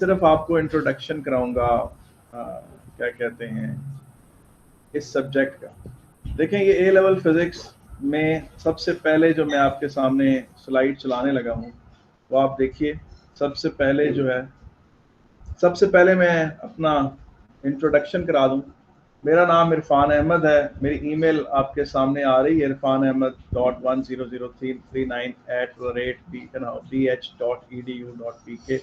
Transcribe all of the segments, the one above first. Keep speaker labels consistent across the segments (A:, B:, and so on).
A: सिर्फ आपको इंट्रोडक्शन कराऊंगा क्या कहते हैं इस सब्जेक्ट का। देखें ये ए लेवल फिजिक्स में सबसे पहले जो मैं आपके सामने स्लाइड चलाने लगा हूँ वो आप देखिए। सबसे पहले मैं अपना इंट्रोडक्शन करा दूं। मेरा नाम इरफान अहमद है। मेरी ईमेल आपके सामने आ रही है irfanahmed.100339@bh.edu.pk।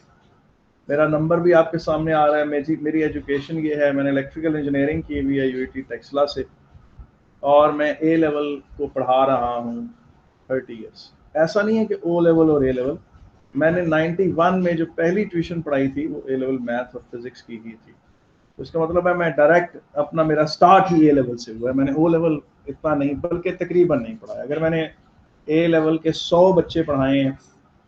A: मेरा नंबर भी आपके सामने आ रहा है। मेरी एजुकेशन ये है, मैंने इलेक्ट्रिकल इंजीनियरिंग की हुई है यूआईटी टेक्सला से, और मैं ए लेवल को पढ़ा रहा हूँ 30 ईयर्स। ऐसा नहीं है कि ओ लेवल और ए लेवल। मैंने 91 में जो पहली ट्यूशन पढ़ाई थी वो ए लेवल मैथ और फिजिक्स की ही थी। उसका मतलब है मैं डायरेक्ट अपना मेरा स्टार्ट ही ए लेवल से हुआ है। मैंने ओ लेवल इतना नहीं बल्कि तकरीबन नहीं पढ़ाया। अगर मैंने ए लेवल के 100 बच्चे पढ़ाए हैं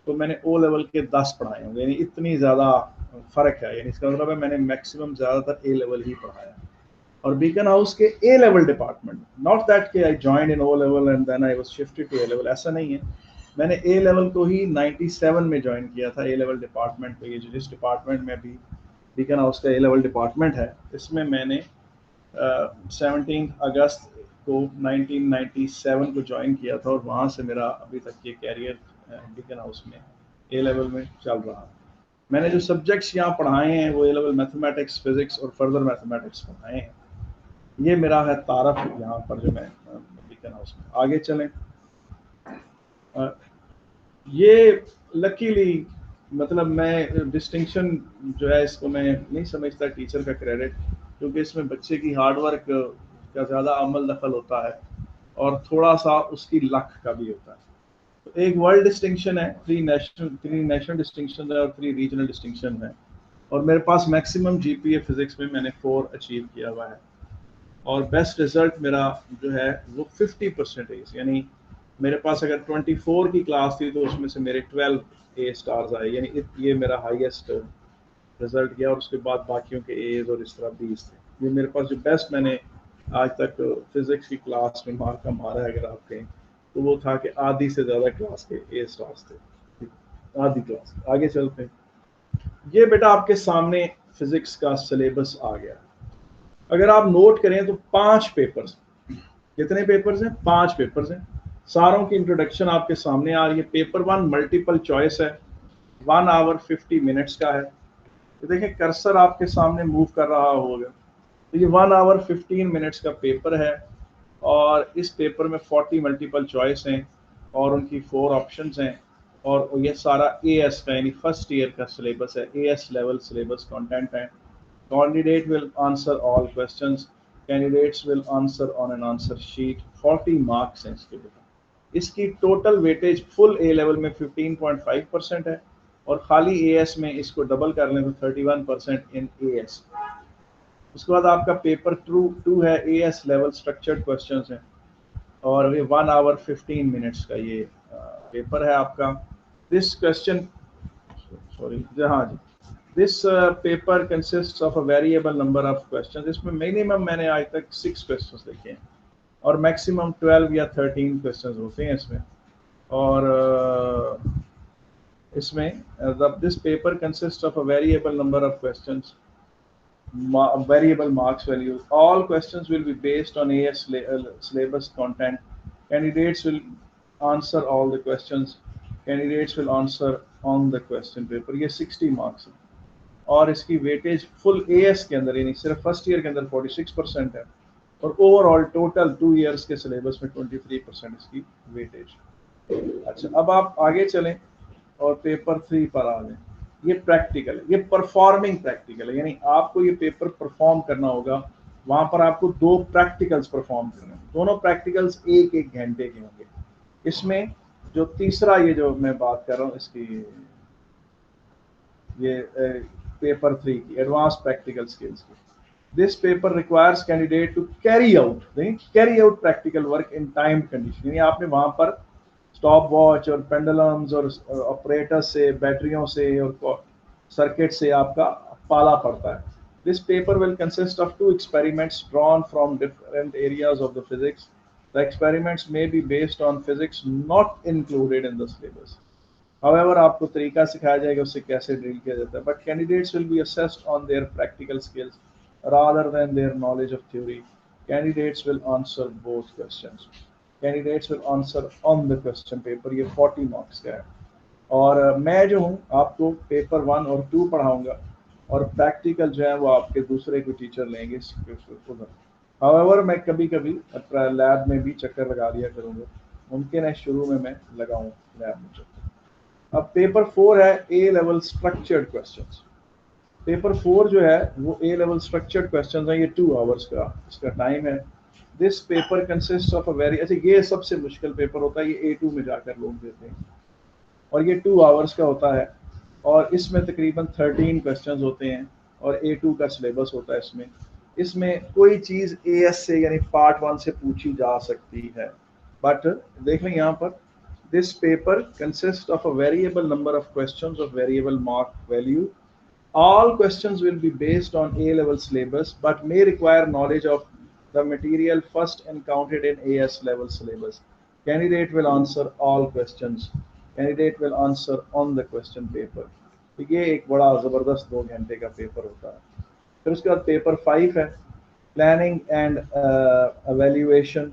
A: तो मैंने ओ लेवल के 10 पढ़ाए होंगे, यानी इतनी ज़्यादा फ़र्क है। यानी इसका मतलब है मैंने मैक्सिमम ज़्यादातर ए लेवल ही पढ़ाया। और बीकन हाउस के A level department, not that कि I joined in O level and then I was shifted to A level, ऐसा नहीं है। मैंने ए लेवल को ही 97 में ज्वाइन किया था, ए लेवल डिपार्टमेंट को। ये जिस डिपार्टमेंट में भी बीकन हाउस का ए लेवल डिपार्टमेंट है, इसमें मैंने 17 अगस्त को 1997 को ज्वाइन किया था, और वहाँ से मेरा अभी तक ये कैरियर बीकन हाउस में ए लेवल में चल रहा है। मैंने जो सब्जेक्ट्स यहाँ पढ़ाए हैं वो ए लेवल मैथमेटिक्स, फिजिक्स और फर्दर मैथमेटिक्स पढ़ाए हैं। ये मेरा है तारफ यहाँ पर जो मैं बीकन हाउस में। आगे चलें। ये लकीली मतलब मैं डिस्टिंक्शन जो है इसको मैं नहीं समझता टीचर का क्रेडिट, क्योंकि इसमें बच्चे की हार्डवर्क का ज़्यादा अमल दखल होता है और थोड़ा सा उसकी लक का भी होता है। तो एक वर्ल्ड डिस्टिंक्शन है, 3 नेशनल डिस्टिंक्शन है और 3 रीजनल डिस्टिंक्शन है। और मेरे पास मैक्सिमम जीपीए फिजिक्स में मैंने 4 अचीव किया हुआ है, और बेस्ट रिजल्ट मेरा जो है वो 50%, यानी मेरे पास अगर 24 की क्लास थी तो उसमें से मेरे 12 ए स्टार्स आए, यानी ये मेरा हाईएस्ट रिजल्ट गया। और उसके बाद बाकियों के एज और इस तरह 20 थे। ये मेरे पास जो बेस्ट मैंने आज तक फिजिक्स की क्लास में मार्क का मारा है, अगर आप कहें तो वो था कि आधी से ज़्यादा क्लास के ए स्टार्स थे, आधी क्लास। आगे चलते हैं। ये बेटा आपके सामने फिजिक्स का सिलेबस आ गया। अगर आप नोट करें तो 5 पेपर्स, कितने पेपर्स हैं? 5 पेपर्स हैं। सारों की इंट्रोडक्शन आपके सामने आ रही है। पेपर 1 मल्टीपल चॉइस है, 1 आवर 50 मिनट्स का है। तो देखें कर्सर आपके सामने मूव कर रहा होगा। तो ये 1 आवर 15 मिनट्स का पेपर है, और इस पेपर में 40 मल्टीपल चॉइस हैं और उनकी 4 ऑप्शंस हैं। और ये सारा एएस का यानी फर्स्ट ईयर का सिलेबस है, एएस लेवल सिलेबस कंटेंट है। Candidate will answer all questions, candidates will answer on an answer sheet. 40 marks हैं इसके बेटा। इसकी टोटल वेटेज फुल ए लेवल में 15.5% है, और खाली एएस में इसको डबल कर लें तो 31% इन एएस। उसके बाद आपका पेपर 2 है, एएस लेवल स्ट्रक्चर्ड क्वेश्चंस हैं, और ये 1 आवर 15 मिनट्स का ये पेपर है आपका। दिस क्वेश्चन सॉरी हाँ जी, this paper consist of a variable number of questions. इसमें मिनिमम मैंने आज तक 6 क्वेश्चंस देखे हैं, और मैक्सिमम 12 या 13 क्वेश्चंस होते हैं इसमें। और इसमें this paper consist of a variable number of questions, variable marks values. All questions will be based on AS syllabus content. Candidates will answer all the questions. Candidates will answer on the question paper. ये 60 marks है, और इसकी weightage full as के अंदर यानी सिर्फ first year के अंदर 46% है, और ओवरऑल टोटल 2 इयर्स के सिलेबस में 23% इसकी वेटेज। अच्छा, अब आप आगे चलें और पेपर 3 पर आ जाएं। ये प्रैक्टिकल है, ये परफॉर्मिंग प्रैक्टिकल है, यानी आपको ये पेपर परफॉर्म करना होगा। वहां पर आपको 2 प्रैक्टिकल्स परफॉर्म करने हैं। दोनों प्रैक्टिकल्स 1-1 घंटे के होंगे। इसमें जो तीसरा ये जो मैं बात कर रहा हूँ इसकी, ये पेपर 3 की एडवांस प्रैक्टिकल स्किल्स की। This paper requires candidate to carry out practical work in time condition, यानी आपने वहां पर स्टॉप वॉच और पेंडुलम्स और ऑपरेटर से, बैटरियों से और सर्किट से आपका पाला पड़ता है। This paper will consist of 2 experiments drawn from different areas of the physics. The experiments may be based on physics not included in the syllabus. However, आपको तरीका सिखाया जाएगा उससे कैसे डील किया जाता है, but candidates will be assessed on their practical skills rather than their knowledge of theory. Candidates will answer both questions. Candidates will answer on the question paper. ये 40 मार्क्स का है और मैं जो हूँ आपको पेपर 1 और 2 पढ़ाऊंगा और प्रैक्टिकल जो है वो आपके दूसरे कोई टीचर लेंगे उधर। हाउएवर मैं कभी कभी लैब में भी चक्कर लगा दिया करूँगा, मुमकिन है शुरू में मैं लगाऊँ लैब में चक्कर। अब पेपर 4 है A level structured questions. Paper 4 जो है वो ए लेवल स्ट्रक्चर्ड क्वेश्चंस है, ये 2 आवर्स का इसका टाइम है। This paper consist of a very, अच्छा ये सबसे मुश्किल पेपर होता है, ये A2 में जाकर लोग देते हैं और ये 2 आवर्स का होता है और इसमें तकरीबन 13 क्वेश्चंस होते हैं और A2 का सिलेबस होता है। इसमें इसमें कोई चीज़ AS से यानी पार्ट 1 से पूछी जा सकती है, बट देख लें यहाँ पर this paper consist of a variable number of questions of variable mark value. All questions will be based on A-level syllabus, but may require knowledge of the material first encountered in AS level syllabus. Candidate will answer all questions. Candidate will answer on the question paper. तो ये एक बड़ा ज़बरदस्त 2 घंटे का paper होता है। फिर उसके बाद पेपर 5 है, प्लानिंग एंड एवेल्यूएशन,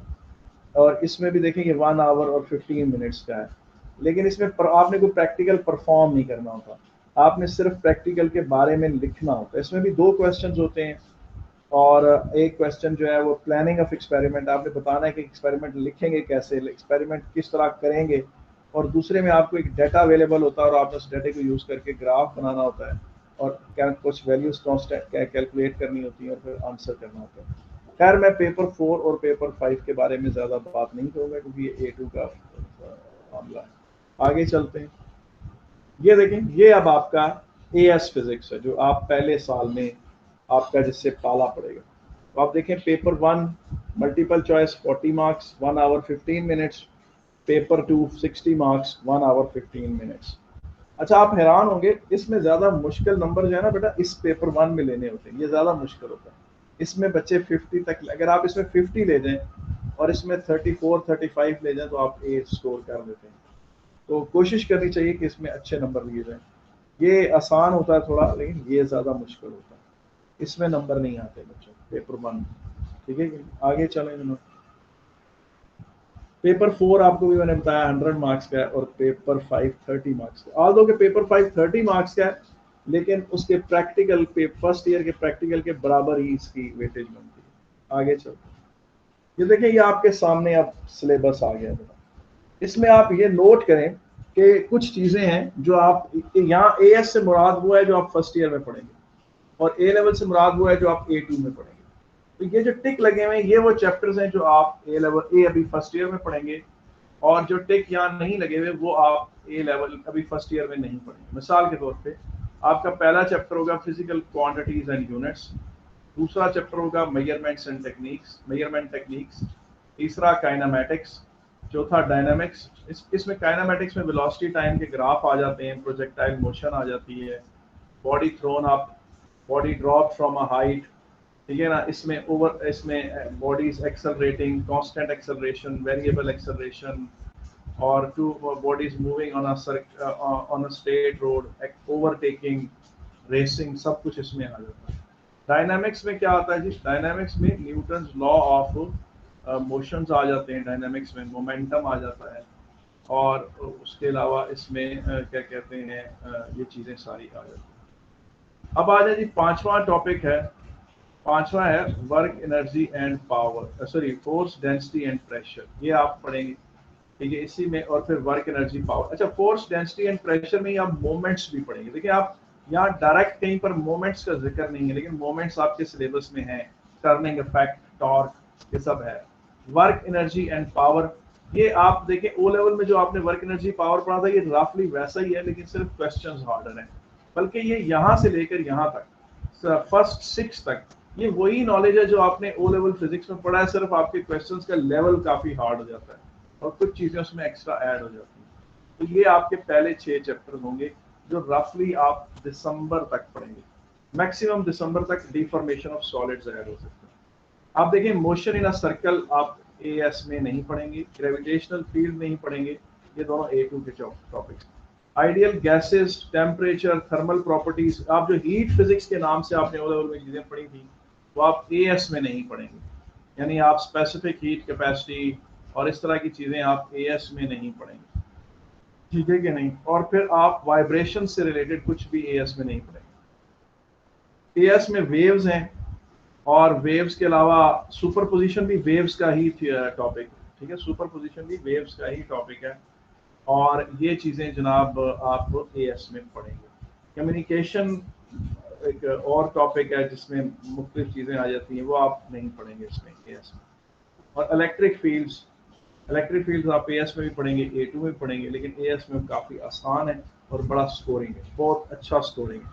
A: और इसमें भी देखेंगे 1 आवर और 15 मिनट्स का है, लेकिन इसमें आपने कोई प्रैक्टिकल परफॉर्म नहीं करना होता, आपने सिर्फ प्रैक्टिकल के बारे में लिखना होता है। इसमें भी 2 क्वेश्चंस होते हैं और एक क्वेश्चन जो है वो प्लानिंग ऑफ एक्सपेरिमेंट, आपने बताना है कि एक्सपेरिमेंट लिखेंगे कैसे, एक्सपेरिमेंट किस तरह करेंगे, और दूसरे में आपको एक डाटा अवेलेबल होता है और आपने उस डाटे को यूज़ करके ग्राफ बनाना होता है और क्या कुछ वैल्यूज कॉन्स्टेंट कैलकुलेट करनी होती है और फिर आंसर करना होता है। खैर मैं पेपर 4 और पेपर 5 के बारे में ज़्यादा बात नहीं करूँगा क्योंकि ये A2 का मामला है। आगे चलते हैं, ये देखें, ये अब आपका AS फिजिक्स है जो आप पहले साल में आपका जिससे पाला पड़ेगा। तो आप देखें paper 1 multiple choice 40 marks 1 hour 15 minutes, paper 2 60 marks 1 hour 15 minutes. अच्छा आप हैरान होंगे, इसमें ज़्यादा मुश्किल नंबर जो है ना बेटा इस पेपर 1 में लेने होते हैं, ये ज़्यादा मुश्किल होता है। इसमें बच्चे 50 तक, अगर आप इसमें 50 ले जाएं और इसमें 34 35 ले जाएं तो आप A स्कोर कर लेते हैं। तो कोशिश करनी चाहिए कि इसमें अच्छे नंबर लिए जाएं। ये आसान होता है थोड़ा, लेकिन ये ज़्यादा मुश्किल होता है, इसमें नंबर नहीं आते बच्चों पेपर 1। ठीक है, आगे चलें जनाब। पेपर 4 आपको भी मैंने बताया 100 मार्क्स का है और पेपर 5 30 मार्क्स का। ऑल्दो के पेपर 5 30 मार्क्स का है, लेकिन उसके प्रैक्टिकल पे फर्स्ट ईयर के प्रैक्टिकल के बराबर ही इसकी वेटेज बनती है। आगे चलते हैं, ये देखिए ये आपके सामने अब सिलेबस आ गया है। इसमें आप ये नोट करें कि कुछ चीज़ें हैं जो आप यहाँ AS से मुराद हुआ है जो आप फर्स्ट ईयर में पढ़ेंगे और A लेवल से मुराद हुआ है जो आप A2 में पढ़ेंगे। तो ये जो टिक लगे हुए हैं ये वो चैप्टर्स हैं जो आप A अभी फर्स्ट ईयर में पढ़ेंगे और जो टिक यहाँ नहीं लगे हुए वो आप A लेवल अभी फर्स्ट ईयर में नहीं पढ़ेंगे। मिसाल के तौर पे आपका पहला चैप्टर होगा फिजिकल क्वांटिटीज एंड यूनिट्स, दूसरा चैप्टर होगा measurements and techniques, measurement techniques, तीसरा काइनेमैटिक्स, चौथा डायनामिक्स। इसमें काइनेमैटिक्स में वेलोसिटी टाइम के ग्राफ आ जाते हैं, प्रोजेक्टाइल मोशन आ जाती है, body thrown up, body drop from a height, ठीक है ना, इसमें bodies accelerating, constant acceleration, variable acceleration, और two bodies moving on a straight road, overtaking, racing, सब कुछ इसमें आ जाता है। डायनामिक्स में क्या आता है जी, डायनामिक्स में न्यूटन्स लॉ ऑफ मोशंस आ जाते हैं, डायनामिक्स में मोमेंटम आ जाता है और उसके अलावा इसमें क्या कहते हैं ये चीज़ें सारी आ जाती हैं। अब आ जाए जी पांचवा टॉपिक है, पांचवा है work energy and power, sorry force density and pressure, ये आप पढ़ेंगे। ठीक है, इसी में और फिर वर्क एनर्जी पावर। अच्छा फोर्स डेंसिटी एंड प्रेशर में आप मोमेंट्स भी पढ़ेंगे। देखिए आप यहाँ डायरेक्ट कहीं पर मोमेंट्स का जिक्र नहीं है, लेकिन मोमेंट्स आपके सिलेबस में है, टर्निंग इफेक्ट, टॉर्क, ये सब है। वर्क एनर्जी एंड पावर, ये आप देखें ओ लेवल में जो आपने वर्क एनर्जी पावर पढ़ा था ये रफली वैसा ही है, लेकिन सिर्फ क्वेश्चंस हार्डर हैं। बल्कि ये यहाँ से लेकर यहाँ तक फर्स्ट 6 तक ये वही नॉलेज है जो आपने ओ लेवल फिजिक्स में पढ़ा है, सिर्फ आपके क्वेश्चंस का लेवल काफी हार्ड हो जाता है और कुछ चीजें उसमें एक्स्ट्रा ऐड हो जाती हैं। तो ये आपके पहले 6 चैप्टर होंगे जो रफली आप दिसंबर तक पढ़ेंगे, मैक्सिमम दिसंबर तक डिफॉर्मेशन ऑफ सॉलिड्स ऐड हो सकते हैं। आप देखें मोशन इन अ सर्कल आप AS में नहीं पढ़ेंगे, ग्रेविटेशनल फील्ड नहीं पढ़ेंगे, ये दोनों A2 के topics. Ideal gases, temperature, thermal properties. आप जो हीट फिजिक्स के नाम से आपने ओ लेवल में चीजें पढ़ी थी वो आप एएस में नहीं पढ़ेंगे, यानी आप स्पेसिफिक हीट कैपेसिटी और इस तरह की चीजें आप एएस में नहीं पढ़ेंगे, ठीक है कि नहीं। और फिर आप वाइब्रेशन से रिलेटेड कुछ भी एएस में नहीं पढ़ेंगे। एएस में वेव्स हैं और वेव्स के अलावा सुपरपोजिशन भी वेव्स का ही टॉपिक है, ठीक है, सुपरपोजिशन भी वेव्स का ही टॉपिक है। और ये चीज़ें जनाब आप एएस में पढ़ेंगे। कम्युनिकेशन एक और टॉपिक है जिसमें मुख्तलिफ चीज़ें आ जाती हैं, वो आप नहीं पढ़ेंगे इसमें एएस में। और इलेक्ट्रिक फील्ड्स आप एएस में भी पढ़ेंगे, ए2 में पढ़ेंगे, लेकिन एएस में काफ़ी आसान है और बड़ा स्कोरिंग है, बहुत अच्छा स्कोरिंग है।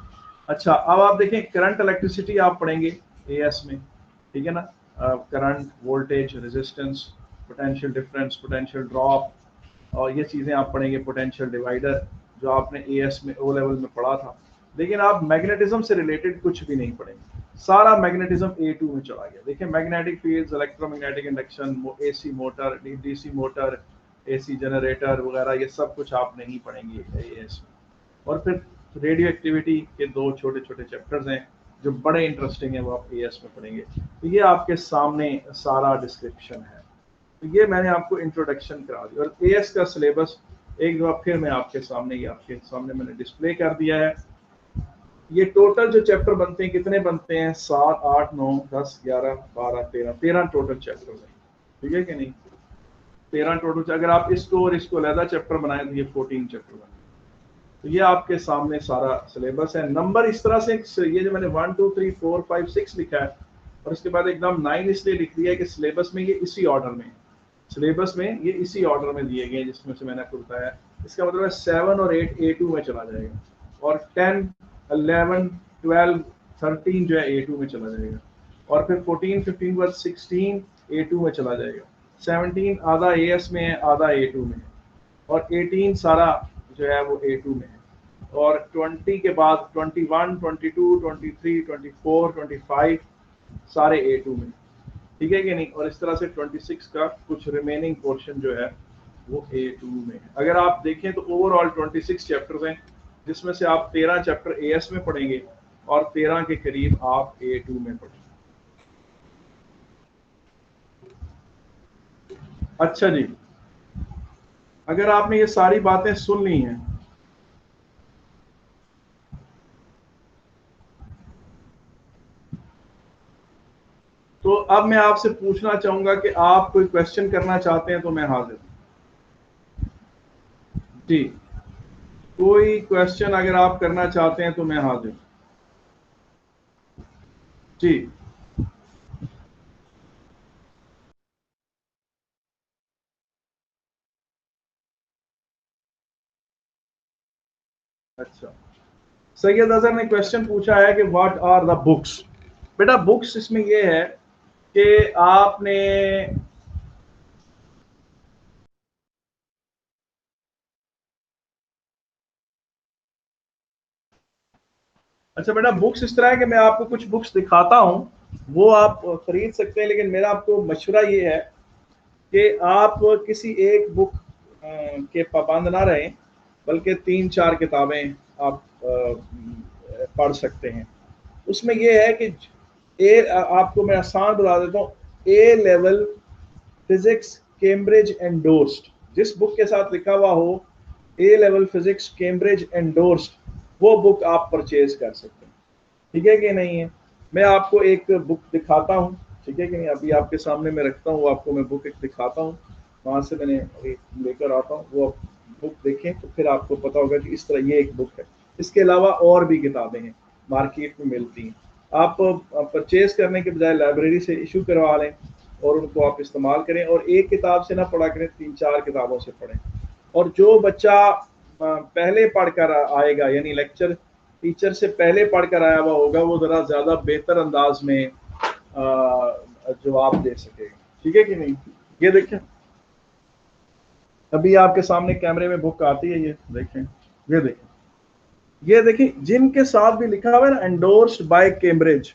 A: अच्छा, अब आप देखें करंट इलेक्ट्रिसिटी आप पढ़ेंगे एएस में, ठीक है ना। Current, voltage, resistance, potential difference, potential drop, और ये चीज़ें आप पढ़ेंगे। पोटेंशियल डिवाइडर जो आपने एएस में ओ लेवल में पढ़ा था, लेकिन आप मैग्नेटिज्म से रिलेटेड कुछ भी नहीं पढ़ेंगे, सारा मैग्नेटिज्म ए2 में चला गया। देखिए magnetic fields, electromagnetic induction, AC motor, DC motor, AC generator वगैरह, ये सब कुछ आप नहीं पढ़ेंगे एएस में। और फिर रेडियो एक्टिविटी के दो छोटे छोटे चैप्टर्स हैं जो बड़े इंटरेस्टिंग है, वो आप एएस में पढ़ेंगे। तो ये आपके सामने सारा डिस्क्रिप्शन है। तो ये मैंने आपको इंट्रोडक्शन करा दी, और एएस का सिलेबस एक बार फिर मैं आपके सामने मैंने डिस्प्ले कर दिया है। ये टोटल जो चैप्टर बनते हैं कितने बनते हैं, 7, 8, 9, 10, 11, 12, 13 टोटल चैप्टर है, ठीक है कि नहीं। 13 टोटल। अगर आप इसको और इसको अलग चैप्टर बनाए तो ये 14 चैप्टर बने। तो ये आपके सामने सारा सिलेबस है। नंबर इस तरह से, ये जो मैंने 1 2 3 4 5 6 लिखा है और इसके बाद एकदम 9 इसलिए लिख दिया है कि सिलेबस में ये इसी ऑर्डर में, सिलेबस में ये इसी ऑर्डर में दिए गए जिसमें से मैंने आपको बताया। इसका मतलब है 7 और 8 A2 में चला जाएगा, और 10, 11, 12, 13 जो है A2 में चला जाएगा, और फिर 14, 15 वर्ष 16 A2 में चला जाएगा, 17 आधा AS में है, आधा A2 में है, और 18 सारा जो है वो A2 में है, और 20 के बाद 21, 22, 23, 24, 25 सारे A2 में, ठीक है कि नहीं। और इस तरह से 26 का कुछ रिमेनिंग पोर्शन जो है वो A2 में है। अगर आप देखें तो ओवरऑल 26 चैप्टर्स हैं, जिसमें से आप 13 चैप्टर AS में पढ़ेंगे और 13 के करीब आप A2 में पढ़ेंगे। अच्छा जी, अगर आपने ये सारी बातें सुन ली हैं तो अब मैं आपसे पूछना चाहूंगा कि आप कोई क्वेश्चन करना चाहते हैं तो मैं हाजिर हूं जी। कोई क्वेश्चन अगर आप करना चाहते हैं तो मैं हाजिर हूं जी। अच्छा, सैयद अजहर ने क्वेश्चन पूछा है कि व्हाट आर द बुक्स। बेटा बुक्स इसमें ये है कि आपने अच्छा बेटा बुक्स इस तरह है कि मैं आपको कुछ बुक्स दिखाता हूं, वो आप खरीद सकते हैं, लेकिन मेरा आपको मशवरा ये है कि आप किसी एक बुक के पाबंद ना रहें, बल्कि 3-4 किताबें आप पढ़ सकते हैं। उसमें ये है कि आपको मैं आसान बता देता हूँ, ए लेवल फिजिक्स कैम्ब्रिज एंडोर्स्ड, जिस बुक के साथ लिखा हुआ हो ए लेवल फिजिक्स कैम्ब्रिज एंडोर्स्ड, वो बुक आप परचेज कर सकते हैं, ठीक है कि नहीं है। मैं आपको एक बुक दिखाता हूँ, ठीक है कि नहीं, अभी आपके सामने मैं रखता हूँ, आपको मैं बुक एक दिखाता हूँ, वहाँ से मैंने लेकर आता हूँ, वो बुक देखें तो फिर आपको पता होगा कि इस तरह ये एक बुक है। इसके अलावा और भी किताबें हैं मार्केट में मिलती हैं, आप परचेज करने के बजाय लाइब्रेरी से इशू करवा लें और उनको आप इस्तेमाल करें, और एक किताब से ना पढ़ा करें, 3-4 किताबों से पढ़ें। और जो बच्चा पहले पढ़कर आएगा, यानी लेक्चर टीचर से पहले पढ़कर आया हुआ होगा, वो ज़रा ज़्यादा बेहतर अंदाज में जवाब दे सकेगा, ठीक है कि नहीं। ये देखें, अभी आपके सामने कैमरे में बुक आती है, ये देखें, ये देखें, ये देखें, जिनके साथ भी लिखा हुआ है ना एंडोर्स्ड बाय कैम्ब्रिज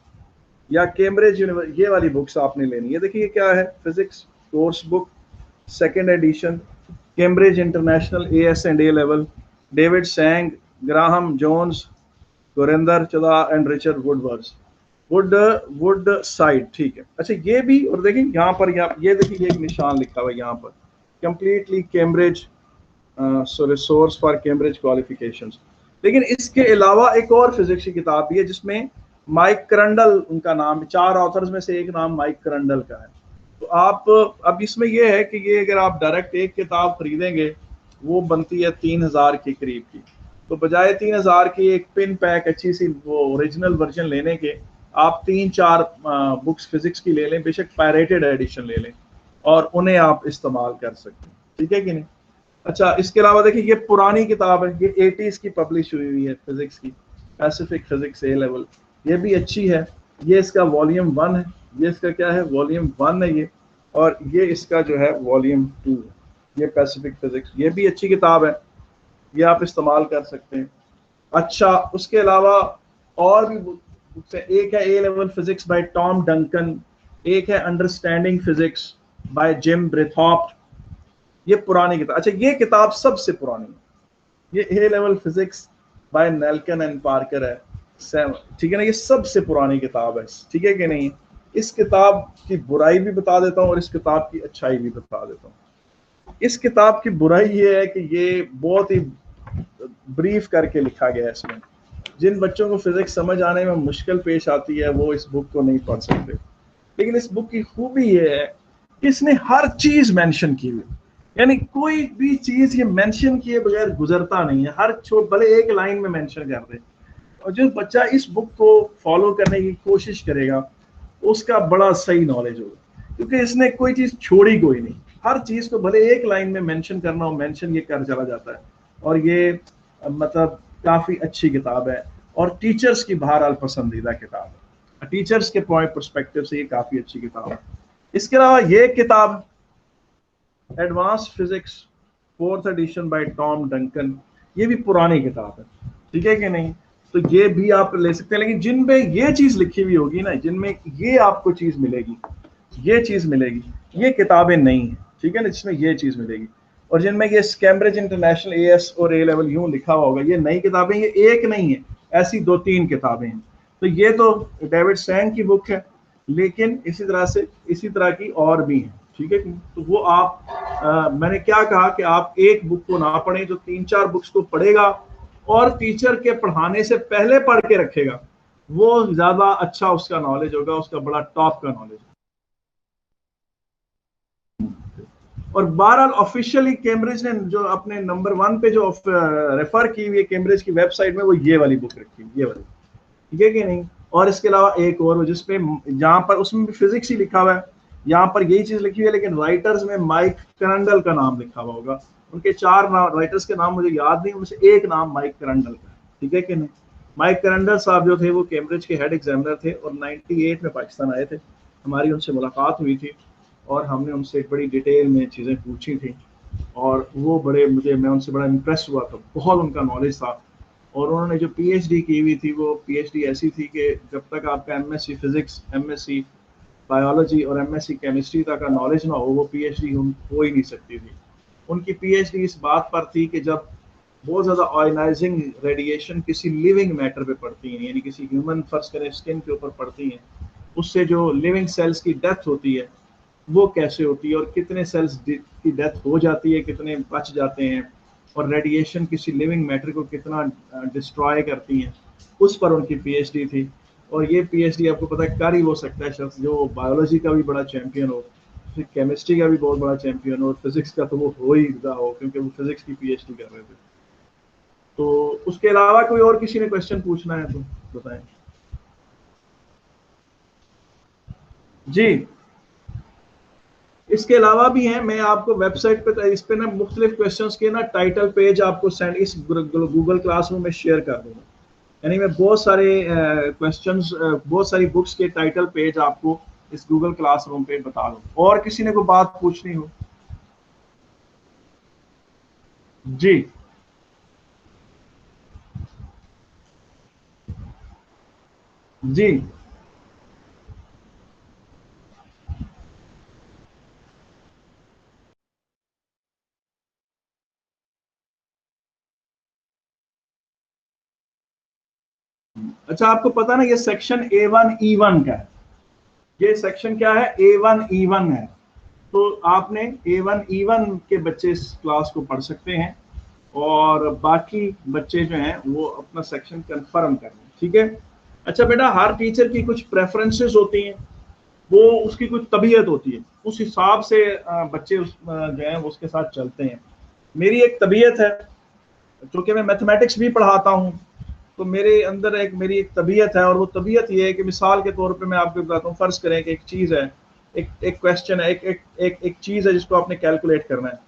A: या कैम्ब्रिज यूनिवर्सिटी, ये वाली बुक्स आपने लेनी है। देखिए ये क्या है, physics course book, second edition, Cambridge International AS and A level, David Sang, Graham Jones, Gurinder Chadha and Richard Woodworth, Wood Woodside, ठीक है। अच्छा ये भी, और देखिए यहाँ पर, ये देखिए ये एक निशान लिखा हुआ है यहाँ पर, completely Cambridge, so resource for Cambridge qualifications. लेकिन इसके अलावा एक और फिजिक्स की किताब भी है जिसमें माइक करंडल उनका नाम, 4 ऑथर्स में से एक नाम माइक करंडल का है। तो आप, अब इसमें ये है कि ये अगर आप डायरेक्ट एक किताब खरीदेंगे वो बनती है 3,000 के करीब की, तो बजाय 3,000 की एक पिन पैक अच्छी सी वो ओरिजिनल वर्जन लेने के, आप 3-4 बुक्स फिजिक्स की ले लें, बेशक पायरेटेड एडिशन ले लें, और उन्हें आप इस्तेमाल कर सकते हैं, ठीक है कि नहीं। अच्छा इसके अलावा देखिए ये पुरानी किताब है, ये 80s की पब्लिश हुई हुई है फिजिक्स की, पैसिफिक फिजिक्स ए लेवल, ये भी अच्छी है। ये इसका वॉल्यूम 1 है, ये इसका क्या है, वॉल्यूम 1 है ये, और ये इसका जो है वॉल्यूम 2 है, ये पैसिफिक फिजिक्स, ये भी अच्छी किताब है, ये आप इस्तेमाल कर सकते हैं। अच्छा उसके अलावा और भी बुक्स है, एक है A level physics by Tom Duncan, एक है understanding physics by Jim Breithaupt, ये पुरानी किताब। अच्छा ये किताब सबसे पुरानी है, ये A level physics by Nelkon and Parker है, ठीक है ना, ये सबसे पुरानी किताब है, ठीक है कि नहीं। इस किताब की बुराई भी बता देता हूँ और इस किताब की अच्छाई भी बता देता हूँ। इस किताब की बुराई ये है कि ये बहुत ही ब्रीफ करके लिखा गया है इसमें, जिन बच्चों को फिजिक्स समझ आने में मुश्किल पेश आती है वो इस बुक को नहीं पढ़ सकते। लेकिन इस बुक की खूबी ये है कि इसने हर चीज मेंशन की हुई, यानी कोई भी चीज ये मेंशन किए बगैर गुजरता नहीं है, हर छोट भले एक लाइन में मेंशन कर दे, और जो बच्चा इस बुक को फॉलो करने की कोशिश करेगा उसका बड़ा सही नॉलेज होगा, क्योंकि इसने कोई चीज छोड़ी कोई नहीं, हर चीज को भले एक लाइन में मेंशन करना हो, मेंशन ये कर चला जाता है। और ये मतलब काफी अच्छी किताब है, और टीचर्स की बहरहाल पसंदीदा किताब है, टीचर्स के पॉइंट परस्पेक्टिव से ये काफी अच्छी किताब है। इसके अलावा ये किताब advance physics 4th edition by Tom Duncan, ये भी पुरानी किताब है, ठीक है कि नहीं। तो ये भी आप ले सकते हैं, लेकिन जिनमें ये चीज लिखी हुई होगी ना, जिनमें ये आपको चीज मिलेगी, ये चीज मिलेगी, ये किताबें नहीं है, ठीक है ना, जिसमें ये चीज मिलेगी। और जिनमें ये कैम्ब्रिज इंटरनेशनल एएस और ए लेवल यूं लिखा हुआ होगा, ये नई किताबें, ये एक नहीं है, ऐसी 2-3 किताबें हैं। तो ये तो डेविड सैंग की बुक है, लेकिन इसी तरह से इसी तरह की और भी हैं, ठीक है। तो वो आप मैंने क्या कहा कि आप एक बुक को ना पढ़ें, जो 3-4 बुक्स को पढ़ेगा और टीचर के पढ़ाने से पहले पढ़ के रखेगा, वो ज्यादा अच्छा उसका नॉलेज होगा, उसका बड़ा टॉप का नॉलेज। और बहरहाल ऑफिशियली कैम्ब्रिज ने जो अपने नंबर 1 पे जो रेफर की हुई है कैम्ब्रिज की वेबसाइट में, वो ये वाली बुक रखी है, ये वाली, ठीक है कि नहीं। और इसके अलावा एक और जिसपे, जहां पर उसमें भी फिजिक्स ही लिखा हुआ है, यहाँ पर यही चीज लिखी हुई है, लेकिन राइटर्स में माइक करंडल का नाम लिखा हुआ होगा। उनके 4 राइटर्स के नाम मुझे याद नहीं, उनसे एक नाम माइक करंडल का है, ठीक है कि नहीं। माइक करंडल साहब जो थे वो कैम्ब्रिज के हेड एग्जामिनर थे, और 98 में पाकिस्तान आए थे, हमारी उनसे मुलाकात हुई थी, और हमने उनसे बड़ी डिटेल में चीज़ें पूछी थी, और वो बड़े मैं उनसे बड़ा इम्प्रेस हुआ था, बहुत उनका नॉलेज था। और उन्होंने जो पीएचडी की हुई थी, वो पीएचडी ऐसी थी कि जब तक आपका एमएससी फिजिक्स, एमएससी बायोलॉजी और एमएससी केमिस्ट्री तक का नॉलेज ना हो, वो पीएचडी हो ही नहीं सकती थी। उनकी पीएचडी इस बात पर थी कि जब बहुत ज़्यादा आयोनाइजिंग रेडिएशन किसी लिविंग मैटर पे पड़ती हैं, यानी किसी ह्यूमन, फर्स्ट करें स्किन के ऊपर पड़ती हैं, उससे जो लिविंग सेल्स की डेथ होती है वो कैसे होती है, और कितने सेल्स की डेथ हो जाती है, कितने बच जाते हैं, और रेडिएशन किसी लिविंग मैटर को कितना डिस्ट्रॉय करती हैं, उस पर उनकी पीएचडी थी। और ये पीएचडी आपको पता है कर ही हो सकता है शख्स जो बायोलॉजी का भी बड़ा चैंपियन हो, फिर केमिस्ट्री का भी बहुत बड़ा चैंपियन हो, और फिजिक्स का तो वो हो ही रहा हो, क्योंकि वो फिजिक्स की पीएचडी कर रहे थे। तो उसके अलावा कोई और किसी ने क्वेश्चन पूछना है तो बताएं। जी इसके अलावा भी हैं, मैं आपको वेबसाइट पे इस पे ना मुख्तलिफ क्वेश्चंस के ना टाइटल पेज आपको सेंड इस गूगल क्लासरूम में शेयर कर दूंगा, यानी मैं बहुत सारे क्वेश्चंस, बहुत सारी बुक्स के टाइटल पेज आपको इस गूगल क्लासरूम पे बता दूँ। और किसी ने कोई बात पूछनी हो। जी जी अच्छा, आपको पता ना ये सेक्शन A1E1 का है, ये सेक्शन क्या है, A1E1 है। तो आपने A1E1 के बच्चे इस क्लास को पढ़ सकते हैं और बाकी बच्चे जो हैं वो अपना सेक्शन कंफर्म कर लें, ठीक है। अच्छा बेटा, हर टीचर की कुछ प्रेफरेंसेस होती हैं, वो उसकी कुछ तबीयत होती है, उस हिसाब से बच्चे जो है वो उसके साथ चलते हैं। मेरी एक तबीयत है, क्योंकि मैं मैथमेटिक्स भी पढ़ाता हूँ, तो मेरे अंदर मेरी एक तबीयत है, और वो तबीयत ये है कि मिसाल के तौर पे मैं आपको बताता हूँ, फर्ज करें कि एक चीज़ है, एक क्वेश्चन है, एक चीज़ है जिसको आपने कैलकुलेट करना है।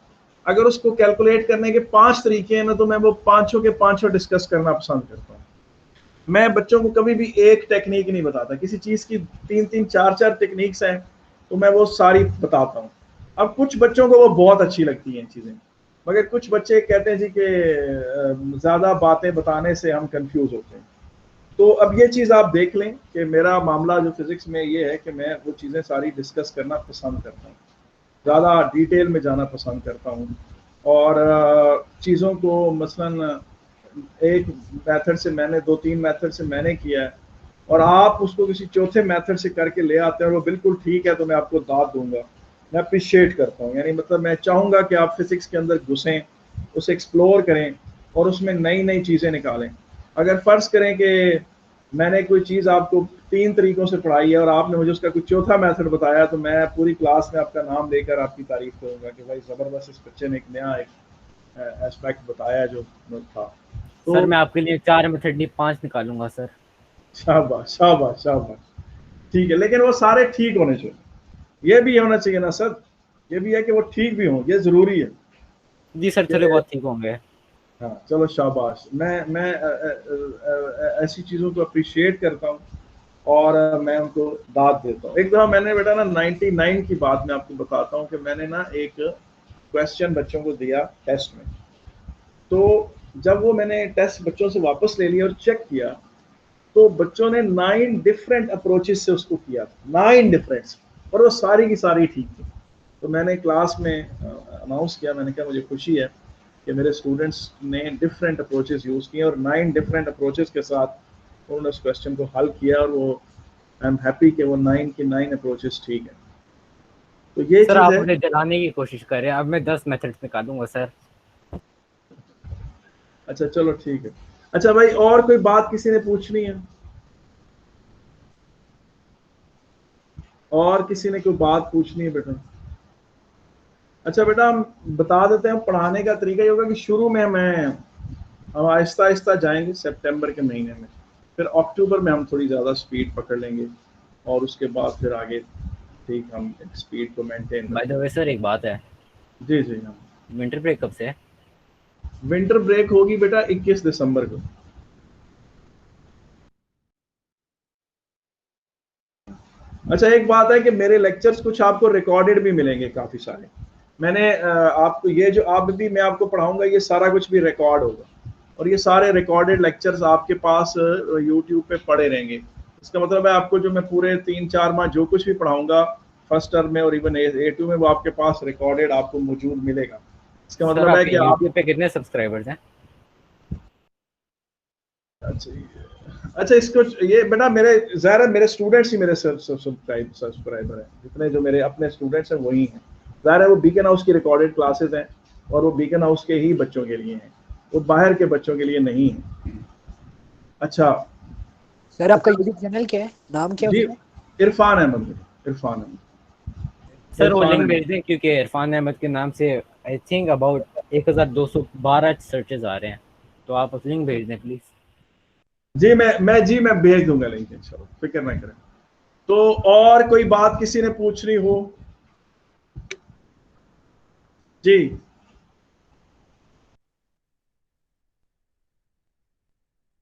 A: अगर उसको कैलकुलेट करने के 5 तरीके हैं ना, तो मैं वो पांचों के पांचों डिस्कस करना पसंद करता हूँ। मैं बच्चों को कभी भी एक टेक्निक नहीं बताता, किसी चीज़ की 3-3 4-4 टेक्निक्स हैं, तो मैं वो सारी बताता हूँ। अब कुछ बच्चों को वो बहुत अच्छी लगती हैं चीज़ें, मगर कुछ बच्चे कहते हैं जी कि ज़्यादा बातें बताने से हम कंफ्यूज होते हैं। तो अब ये चीज़ आप देख लें कि मेरा मामला जो फिजिक्स में ये है कि मैं वो चीज़ें सारी डिस्कस करना पसंद करता हूँ, ज़्यादा डिटेल में जाना पसंद करता हूँ, और चीज़ों को मसलन एक मेथड से मैंने 2-3 मेथड से मैंने किया है, और आप उसको किसी चौथे मेथड से करके ले आते हैं और वो बिल्कुल ठीक है, तो मैं आपको दाद दूंगा, मैं अप्रिशिएट करता हूँ। यानी मतलब मैं चाहूँगा कि आप फिजिक्स के अंदर घुसें, उसे एक्सप्लोर करें और उसमें नई नई चीज़ें निकालें। अगर फ़र्ज़ करें कि मैंने कोई चीज़ आपको 3 तरीकों से पढ़ाई है और आपने मुझे उसका कोई चौथा मेथड बताया, तो मैं पूरी क्लास में आपका नाम लेकर आपकी तारीफ करूँगा कि भाई ज़बरदस्त, इस बच्चे ने एक नया एक एस्पेक्ट बताया जो था। तो
B: सर मैं आपके लिए 4 मेथड नहीं 5 निकालूंगा सर।
A: शाबाश शाबाश शाबाश, ठीक है, लेकिन वो सारे ठीक होने चाहिए, ये भी होना चाहिए ना सर, ये भी है कि वो ठीक भी हों, ये जरूरी है
B: जी सर, थोड़े
A: कि
B: बहुत ठीक होंगे।
A: हाँ चलो शाबाश। मैं ऐसी चीज़ों को अप्रिशिएट करता हूँ और मैं उनको दाद देता हूँ। एक दफ़ा मैंने बेटा ना 99 की बात मैं आपको बताता हूँ कि मैंने ना एक क्वेश्चन बच्चों को दिया टेस्ट में, तो जब वो मैंने टेस्ट बच्चों से वापस ले लिया और चेक किया, तो बच्चों ने 9 डिफरेंट अप्रोचेस से उसको किया था, 9 डिफरेंट, और वो सारी की सारी ठीक थी। तो मैंने क्लास में अनाउंस किया, मैंने कहा मुझे खुशी है कि मेरे स्टूडेंट्स ने डिफरेंट अप्रोचेस यूज़ किए और 9 डिफरेंट अप्रोचेस के साथ उन्होंने उस क्वेश्चन को हल किया, और वो आई एम हैप्पी कि वो 9 की 9 अप्रोचेस ठीक है। तो ये
B: सर
A: चीज़
B: आप
A: है।
B: मुझे जलाने की कोशिश कर रहे हैं, अब मैं 10 मेथड्स निकालूंगा सर।
A: अच्छा चलो ठीक है। अच्छा भाई, और कोई बात किसी ने पूछनी है? और किसी ने कोई बात पूछनी है बेटा? अच्छा बेटा, हम बता देते हैं पढ़ाने का तरीका ये होगा कि शुरू में हम आहिस्ता आहिस्ता जाएंगे सितंबर के महीने में, फिर अक्टूबर में हम थोड़ी ज़्यादा स्पीड पकड़ लेंगे, और उसके बाद फिर आगे ठीक हम स्पीड को मेंटेन
B: बाय द वे
A: रखेंगे।
B: सर एक बात है,
A: जी जी हाँ।
B: विंटर ब्रेक कब से है?
A: विंटर ब्रेक होगी बेटा 21 दिसंबर को। अच्छा, एक बात है कि मेरे लेक्चर्स कुछ आपको रिकॉर्डेड भी मिलेंगे काफ़ी सारे। मैंने आपको ये जो आप भी मैं आपको पढ़ाऊंगा, ये सारा कुछ भी रिकॉर्ड होगा, और ये सारे रिकॉर्डेड लेक्चर्स आपके पास यूट्यूब पे पड़े रहेंगे। इसका मतलब है आपको जो मैं पूरे 3-4 माह जो कुछ भी पढ़ाऊंगा फर्स्ट टर्म में और इवन A2 में, वो आपके पास रिकॉर्डेड आपको मौजूद मिलेगा। इसका
B: सर
A: मतलब है
B: आपके
A: कि आप
B: यूट्यूब पे कितने सब्सक्राइबर्स हैं?
A: अच्छा अच्छा, इसको ये बेटा मेरे ज़ाहिर है मेरे स्टूडेंट्स ही मेरे सब्सक्राइबर हैं, जितने जो मेरे अपने स्टूडेंट्स हैं वही हैं। ज़ाहिर है वो बीकन हाउस की रिकॉर्डेड क्लासेस हैं, और वो बीकन हाउस के ही बच्चों के लिए हैं, वो बाहर के बच्चों के लिए नहीं है। अच्छा
C: सर आपका
A: अच्छा।
C: यूट्यूब चैनल क्या है, नाम क्या है
A: जी,
C: उसका?
A: इरफान अहमद, इरफान अहमद,
B: सर वो
A: इरफान
B: लिंक
A: अहमद।
B: भेज दें, क्योंकि इरफान अहमद के नाम से आई थिंक अबाउट 1212 सर्चेज आ रहे हैं, तो आप उस लिंक भेज दें प्लीज़।
A: जी मैं भेज दूंगा लिंक, इंशाल्लाह फिक्र ना करें। तो और कोई बात किसी ने पूछनी हो? जी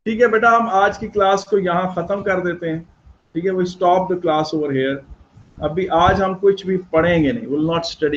A: ठीक है बेटा, हम आज की क्लास को यहाँ ख़त्म कर देते हैं, ठीक है। We stop the class over here. अभी आज हम कुछ भी पढ़ेंगे नहीं, विल नॉट स्टडी।